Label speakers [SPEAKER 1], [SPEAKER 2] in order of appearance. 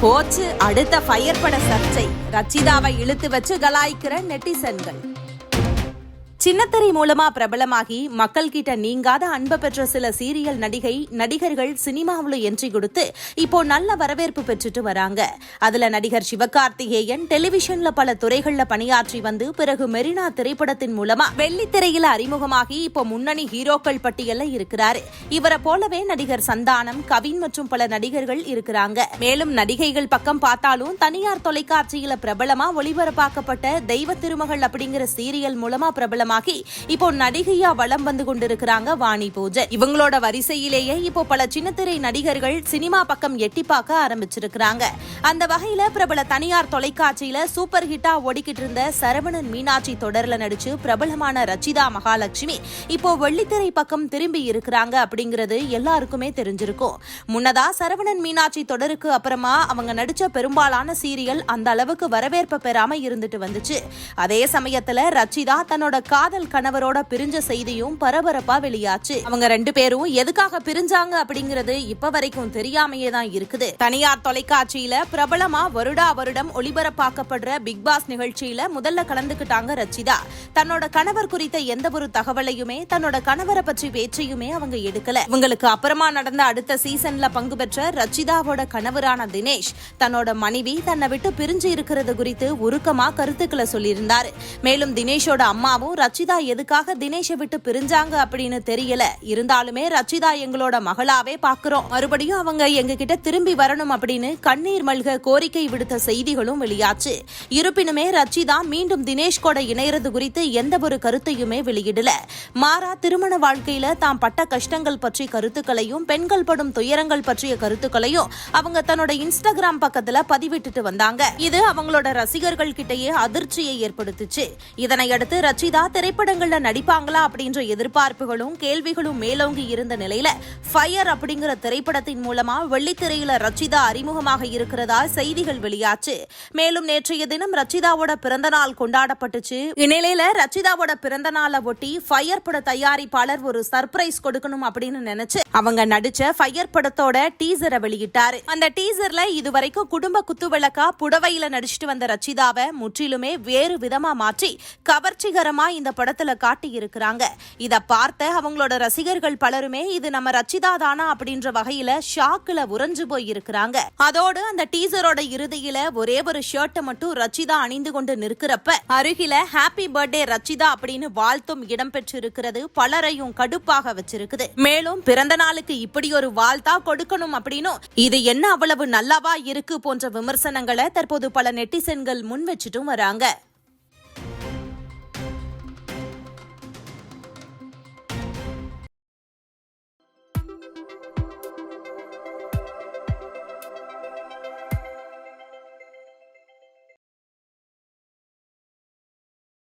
[SPEAKER 1] போச்சு அடுத்த ஃபயர் பட சர்ச்சை. ரச்சிதாவை இழுத்து வச்சு கலாய்க்கிற நெட்டிசன்கள். சின்னத்திரை மூலமா பிரபலமாகி மக்கள் கிட்ட நீங்காத அன்பு பெற்ற சில சீரியல் நடிகர்கள் சினிமாவுல என்ட்ரி கொடுத்து இப்போ நல்ல வரவேற்பு பெற்றுட்டு வராங்க. அதுல நடிகர் சிவகார்த்திகேயன் டெலிவிஷன்ல பல துறைகள்ல பணியாற்றி வந்து பிறகு மெரினா திரைப்படத்தின் மூலமா வெள்ளித்திரையில அறிமுகமாகி இப்போ முன்னணி ஹீரோக்கள் பட்டியல்ல இருக்கிறாரு. இவரை போலவே நடிகர் சந்தானம், கவின் மற்றும் பல நடிகர்கள் இருக்கிறாங்க. மேலும் நடிகைகள் பக்கம் பார்த்தாலும் தனியார் தொலைக்காட்சியில பிரபலமா ஒளிபரப்பாக்கப்பட்ட தெய்வ திருமகள் அப்படிங்கிற சீரியல் மூலமா பிரபலம் இப்போ நடிகையா வலம் வந்து கொண்டிருக்கிறாங்க வாணி போஜன். இவங்களோட வரிசையிலேயே இப்போ பல சின்னத்திரை நடிகர்கள் சினிமா பக்கம் எட்டி பார்க்க ஆரம்பிச்சிருக்கிறாங்க. அந்த வகையில பிரபல தனியார் தொலைக்காட்சியில சூப்பர் ஹிட்டா ஓடிக்கிட்டு இருந்த சரவணன் மீனாட்சி தொடர்ல நடிச்சு பிரபலமான ரச்சிதா மகாலட்சுமி இப்போ வெள்ளித்திரை பக்கம் திரும்பி இருக்கிறாங்க அப்படிங்கிறது எல்லாருக்குமே தெரிஞ்சிருக்கும். முன்னதா சரவணன் மீனாட்சி தொடருக்கு அப்புறமா அவங்க நடிச்ச பெரும்பாலான சீரியல் அந்த அளவுக்கு வரவேற்பு பெறாம இருந்துட்டு வந்துச்சு. அதே சமயத்துல ரச்சிதா தன்னோட காதல் கணவரோட பிரிஞ்ச செய்தியும் பரபரப்பா வெளியாச்சு. அவங்க ரெண்டு பேரும் எதுக்காக பிரிஞ்சாங்க அப்படிங்கிறது இப்ப வரைக்கும் தெரியாமையே தான் இருக்குது. தனியார் தொலைக்காட்சியில பிரபலமா வருடம் ஒளிபரப்பாக்கப்படுற பிக் பாஸ் நிகழ்ச்சியில முதல்ல கலந்துக்கிட்டாங்க ரச்சிதா. தன்னோட கணவர் குறித்த எந்த ஒரு தகவலையுமே தன்னோட கணவரை பற்றி பேச்சையுமே அவங்க எடுக்கல. இவங்களுக்கு அப்புறமா நடந்த அடுத்த சீசன்ல பங்கு பெற்ற ரச்சிதாவோட கணவரான தினேஷ் தன்னோட மனைவி தன்னை விட்டு பிரிஞ்சு இருக்கிறது குறித்து உருக்கமா கருத்துக்களை சொல்லியிருந்தாரு. மேலும் தினேஷோட அம்மாவும் ரச்சிதா எதுக்காக தினேஷை விட்டு பிரிஞ்சாங்க அப்படின்னு தெரியல, இருந்தாலுமே ரச்சிதா எங்களோட மகளாவே பாக்குறோம், மறுபடியும் அவங்க எங்க கிட்ட திரும்பி வரணும் அப்படின்னு கண்ணீர் மல்க கோரிக்கை விடுத்த செய்திகளும் வெளியாச்சு. இருப்பினுமே ரச்சிதா மீண்டும் தினேஷ் கூட இணையறது குறித்து எந்த ஒரு கருத்தையுமே வெளியிடல. மாறா திருமண வாழ்க்கையில தாம் பட்ட கஷ்டங்கள் பற்றி கருத்துக்களையும் பெண்கள் படும் துயரங்கள் பற்றிய கருத்துக்களையும் அவங்க தன்னோட இன்ஸ்டாகிராம் பக்கத்துல பதிவிட்டுட்டு வந்தாங்க. இது அவங்களோட ரசிகர்கள் கிட்டேயே அதிர்ச்சியை ஏற்படுத்துச்சு. இதனையடுத்து ரச்சிதா திரைப்படங்கள்ல நடிப்பாங்களா அப்படின்ற எதிர்பார்ப்புகளும் கேள்விகளும் மேலோங்கி இருந்த நிலையில ஃபயர் அப்படிங்கிற திரைப்படத்தின் மூலமா வெள்ளித்திரையில ரச்சிதா அறிமுகமாக இருக்கிறதா செய்திகள் வெளியாச்சு. மேலும் நேற்றைய தினம் ரச்சிதாவோட பிறந்த நாள் கொண்டாடப்பட்டுச்சு. இந்நிலையில ரச்சிதாவோட பிறந்த நாளை ஒட்டி ஃபயர் பட தயாரிப்பாளர் ஒரு சர்ப்ரைஸ் கொடுக்கணும் அப்படின்னு நினைச்சு அவங்க நடிச்ச ஃபயர் படத்தோட டீசரை வெளியிட்டாரு. அந்த டீசர்ல இதுவரைக்கும் குடும்ப குத்துவிளக்கா புடவையில நடிச்சிட்டு வந்த ரச்சிதாவை முற்றிலுமே வேறு விதமா மாற்றி கவர்ச்சிகரமா இந்த படத்துல காட்டி இருக்கிறாங்க. இத பார்த்த அவங்களோட ரசிகர்கள் பலருமே இது நம்ம ரச்சிதா தானா அப்படின்ற வகையில ஷாக்குல உறைஞ்சு போய் இருக்கிறாங்க. அதோடு அந்த டீசரோட இறுதியில ஒரே ஒரு ஷர்ட்டை மட்டும் ரச்சிதா அணிந்து கொண்டு நிற்கிறப்ப அருகில ஹாப்பி பர்த்டே ரச்சிதா அப்படின்னு வாழ்த்தும் இடம்பெற்று இருக்கிறது பலரையும் கடுப்பாக வச்சிருக்குது. மேலும் பிறந்த நாளுக்கு இப்படி ஒரு வாழ்த்தா கொடுக்கணும் அப்படின்னும் இது என்ன அவ்வளவு நல்லாவா இருக்கு போன்ற விமர்சனங்களை தற்போது பல நெட்டிசன்கள் முன் வச்சுட்டும் வராங்க.